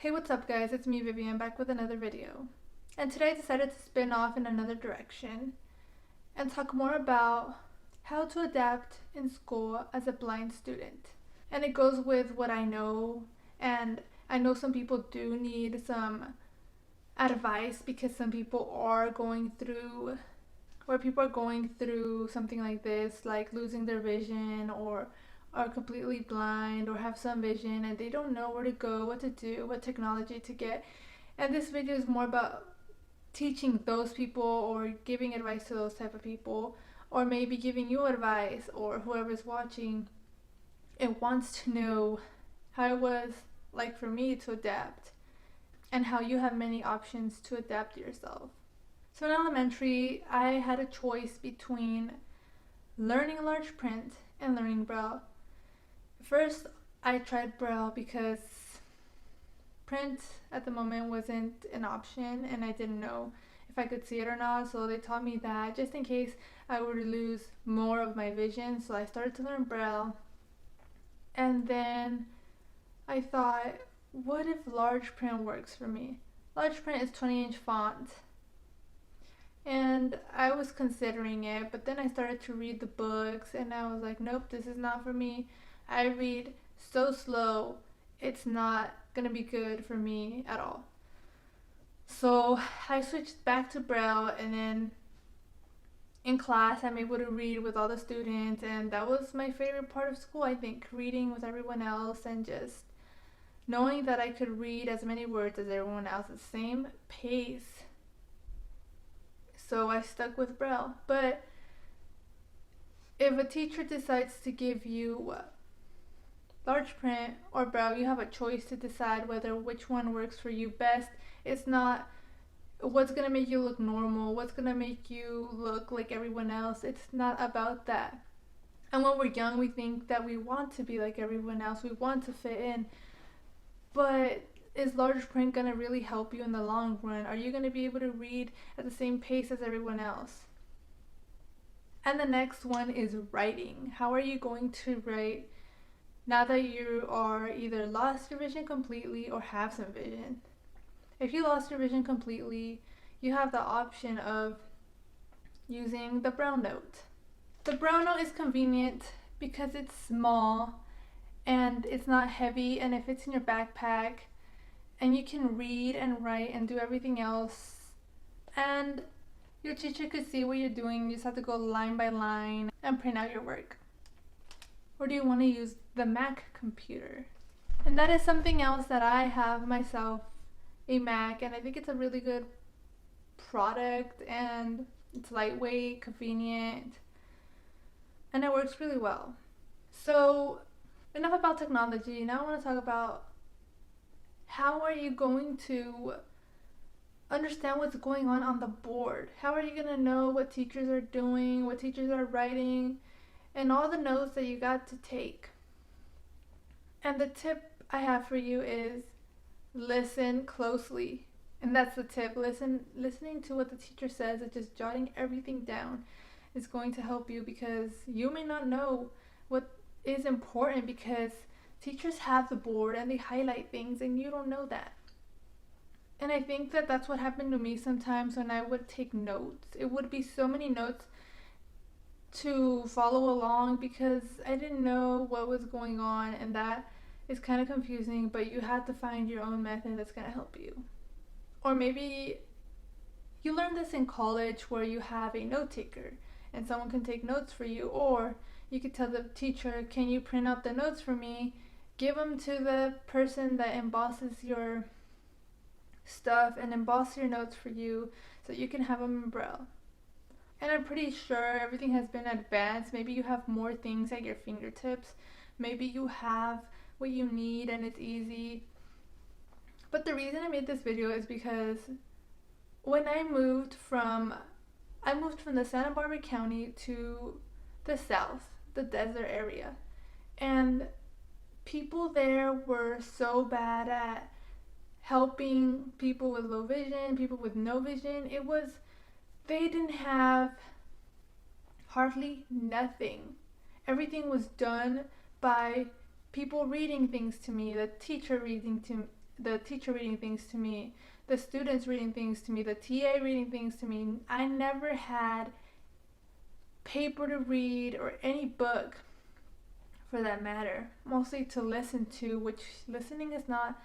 Hey, what's up guys? It's me Vivian back with another video. And today I decided to spin off in another direction and talk more about how to adapt in school as a blind student. And it goes with what I know, and I know some people do need some advice because some people are going through something like this, like losing their vision or are completely blind or have some vision and they don't know where to go, what to do, what technology to get. And this video is more about teaching those people or giving advice to those type of people, or maybe giving you advice, or whoever's watching and wants to know how it was like for me to adapt and how you have many options to adapt yourself. So in elementary, I had a choice between learning large print and learning Braille. First, I tried Braille because print at the moment wasn't an option and I didn't know if I could see it or not, so they taught me that just in case I would lose more of my vision. So I started to learn Braille, and then I thought, what if large print works for me? Large print is 20-inch font, and I was considering it, but then I started to read the books and I was like, nope, this is not for me. I read so slow, it's not gonna be good for me at all. So I switched back to Braille, and then in class I'm able to read with all the students, and that was my favorite part of school, I think, reading with everyone else and just knowing that I could read as many words as everyone else at the same pace. So I stuck with Braille. But if a teacher decides to give you large print or Braille, you have a choice to decide which one works for you best. It's not what's going to make you look normal, what's going to make you look like everyone else. It's not about that. And when we're young, we think that we want to be like everyone else, we want to fit in. But is large print going to really help you in the long run? Are you going to be able to read at the same pace as everyone else? And the next one is writing. How are you going to write now that you are either lost your vision completely or have some vision? If you lost your vision completely, you have the option of using the Braille note. The Braille note is convenient because it's small and it's not heavy, and it fits in your backpack, and you can read and write and do everything else, and your teacher could see what you're doing. You just have to go line by line and print out your work. Or do you want to use the Mac computer? And that is something else that I have myself, a Mac, and I think it's a really good product, and it's lightweight, convenient, and it works really well. So enough about technology. Now I want to talk about how are you going to understand what's going on the board. How are you going to know what teachers are doing, what teachers are writing, and all the notes that you got to take? And the tip I have for you is listen closely. And that's the tip. Listening to what the teacher says and just jotting everything down is going to help you, because you may not know what is important because teachers have the board and they highlight things and you don't know that. And I think that that's what happened to me sometimes when I would take notes. It would be so many notes to follow along because I didn't know what was going on, and that is kind of confusing, but you have to find your own method that's going to help you. Or maybe you learn this in college where you have a note taker and someone can take notes for you, or you could tell the teacher, can you print out the notes for me? Give them to the person that embosses your stuff and emboss your notes for you so you can have them in Braille. And I'm pretty sure everything has been advanced. Maybe you have more things at your fingertips. Maybe you have what you need and it's easy. But the reason I made this video is because when I moved from the Santa Barbara County to the south, the desert area, and people there were so bad at helping people with low vision, people with no vision. They didn't have hardly nothing. Everything was done by people reading things to me, the teacher reading the teacher reading things to me, the students reading things to me, the TA reading things to me. I never had paper to read or any book for that matter, mostly to listen to, which listening is not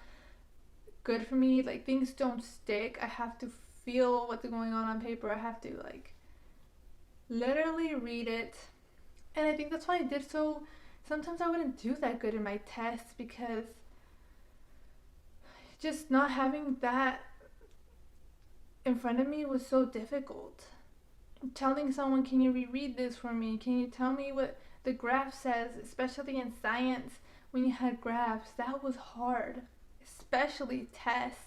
good for me. Like, things don't stick. I have to feel what's going on paper. I have to like literally read it. And I think that's why I did so. Sometimes I wouldn't do that good in my tests because just not having that in front of me was so difficult. Telling someone, can you reread this for me? Can you tell me what the graph says? Especially in science, when you had graphs, that was hard. Especially tests.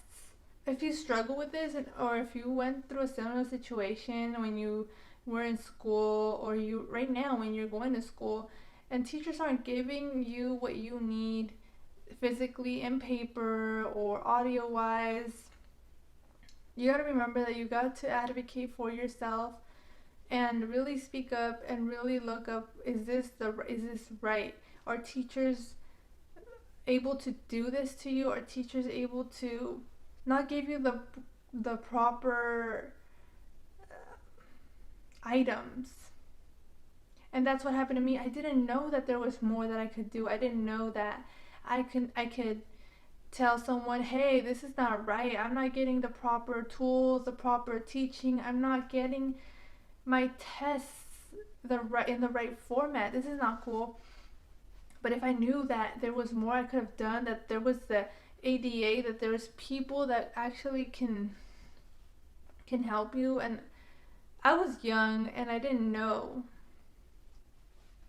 If you struggle with this, or if you went through a similar situation when you were in school, or you right now when you're going to school, and teachers aren't giving you what you need physically in paper or audio wise, you got to remember that you got to advocate for yourself and really speak up and really look up, is this right? Are teachers able to do this to you? Are teachers able to not give you the proper items? And that's what happened to me. I didn't know that there was more that I could do. I didn't know that I could tell someone, hey, this is not right. I'm not getting the proper tools, the proper teaching. I'm not getting my tests in the right format. This is not cool. But if I knew that there was more I could have done, that there was the ADA, that there was people that actually can help you, and I was young and I didn't know.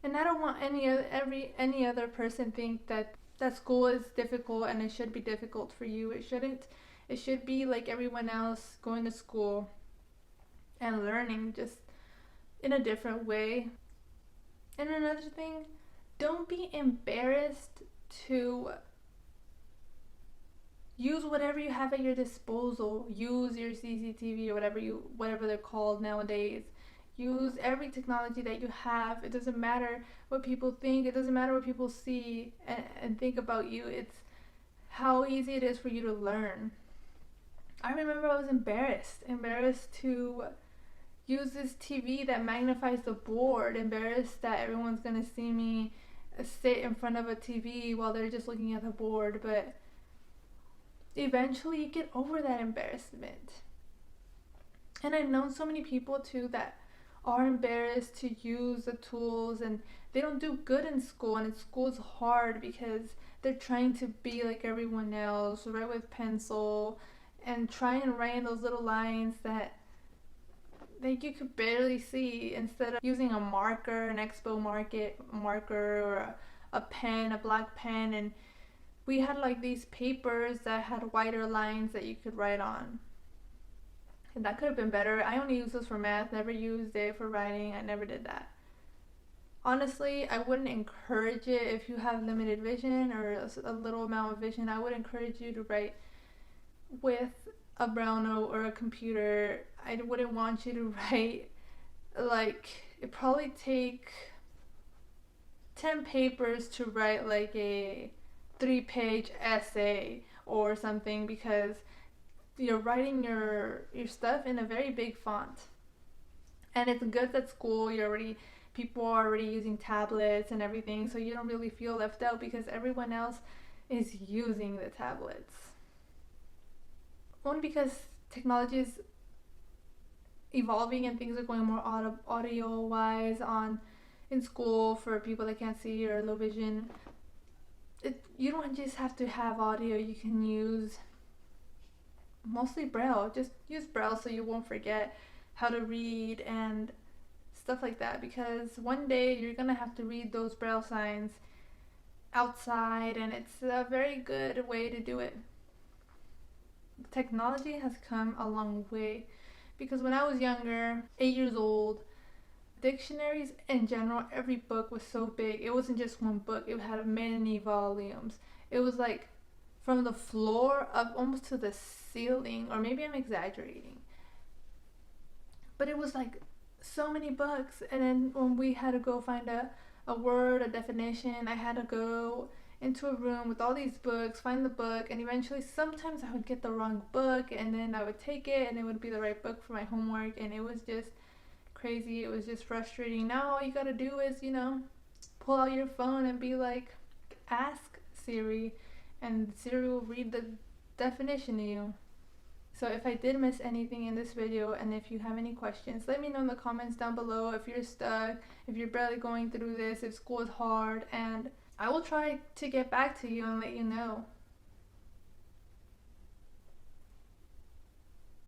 And I don't want any other person think that school is difficult and it should be difficult for you. It shouldn't. It should be like everyone else, going to school and learning, just in a different way. And another thing, don't be embarrassed to use whatever you have at your disposal. Use your CCTV or whatever they're called nowadays. Use every technology that you have. It doesn't matter what people think. It doesn't matter what people see and think about you. It's how easy it is for you to learn. I remember I was embarrassed to use this TV that magnifies the board, embarrassed that everyone's gonna see me sit in front of a TV while they're just looking at the board. But eventually you get over that embarrassment. And I've known so many people too that are embarrassed to use the tools, and they don't do good in school, and school's hard because they're trying to be like everyone else, write with pencil and try and write in those little lines that you could barely see, instead of using a marker, an expo marker, or a pen, a black pen. And we had like these papers that had wider lines that you could write on. And that could have been better. I only use those for math, never used it for writing. I never did that. Honestly, I wouldn't encourage it if you have limited vision or a little amount of vision. I would encourage you to write with a brown note or a computer. I wouldn't want you to write, like, it'd probably take 10 papers to write like a 3-page essay or something, because you're writing your stuff in a very big font. And it's good at school, people are already using tablets and everything, so you don't really feel left out because everyone else is using the tablets. Only because technology is evolving and things are going more audio wise in school for people that can't see or low vision. You don't just have to have audio. You can use mostly Braille. Just use Braille so you won't forget how to read and stuff like that, because one day you're gonna have to read those Braille signs outside, and it's a very good way to do it. Technology has come a long way, because when I was younger, 8 years old, dictionaries in general, every book was so big. It wasn't just one book, it had many volumes. It was like from the floor up almost to the ceiling, or maybe I'm exaggerating, but it was like so many books. And then when we had to go find a word, a definition, I had to go into a room with all these books, find the book, and eventually sometimes I would get the wrong book, and then I would take it and it would be the right book for my homework, and it was just crazy. It was just frustrating. Now all you gotta do is, pull out your phone and be like, ask Siri, and Siri will read the definition to you. So if I did miss anything in this video, and if you have any questions, let me know in the comments down below. If you're stuck, if you're barely going through this, if school is hard, and I will try to get back to you and let you know.